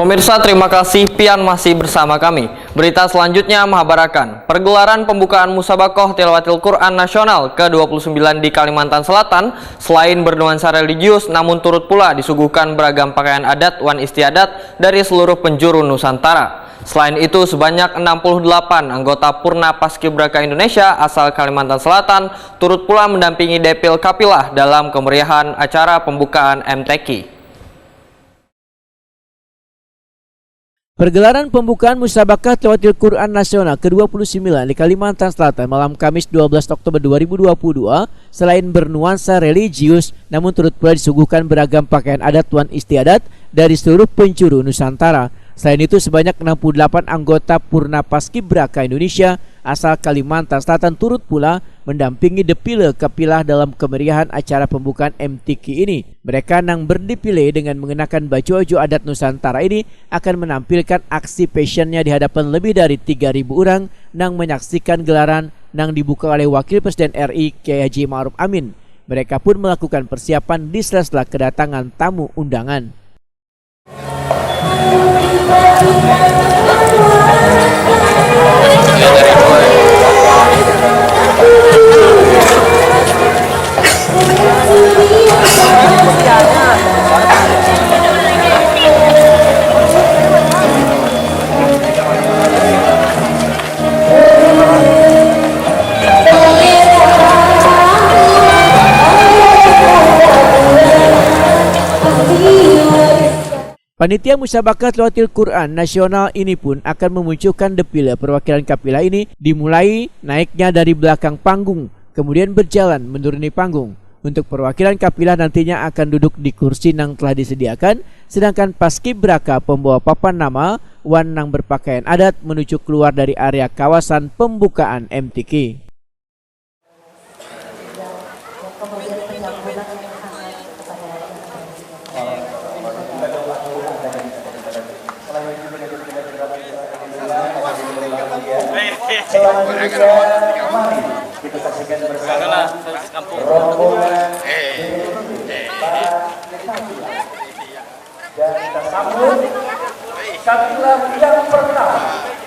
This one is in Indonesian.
Pemirsa, terima kasih pian masih bersama kami. Berita selanjutnya mengabarkan pergelaran pembukaan Musabakoh Tilawatil Quran Nasional ke-29 di Kalimantan Selatan selain bernuansa religius namun turut pula disuguhkan beragam pakaian adat wan istiadat dari seluruh penjuru Nusantara. Selain itu, sebanyak 68 anggota Purna Paskibraka Indonesia asal Kalimantan Selatan turut pula mendampingi Depil Kapilah dalam kemeriahan acara pembukaan MTQ. Pergelaran pembukaan Musabakah Tilawatil Quran Nasional ke-29 di Kalimantan Selatan malam Kamis 12 Oktober 2022 selain bernuansa religius namun turut pula disuguhkan beragam pakaian adat wan istiadat dari seluruh penjuru Nusantara. Selain itu, sebanyak 68 anggota Purna Paskibraka Indonesia asal Kalimantan Selatan turut pula mendampingi Depil Kapilah dalam kemeriahan acara pembukaan MTQ ini. Mereka nang berdipilih dengan mengenakan baju-baju adat Nusantara ini akan menampilkan aksi passionnya di hadapan lebih dari 3.000 orang nang menyaksikan gelaran nang dibuka oleh Wakil Presiden RI Kiai Haji Ma'ruf Amin. Mereka pun melakukan persiapan di sela-sela kedatangan tamu undangan. Panitia Musabakah Tilawatil Quran Nasional ini pun akan memunculkan Depil perwakilan Kapilah ini dimulai naiknya dari belakang panggung, kemudian berjalan menuruni panggung. Untuk perwakilan Kapilah nantinya akan duduk di kursi yang telah disediakan, sedangkan Paskibraka pembawa papan nama wan nang berpakaian adat menuju keluar dari area kawasan pembukaan MTQ. Selanjutnya, mari kita saksikan bersama rombongan dan kita sambut Kapilah yang pertama.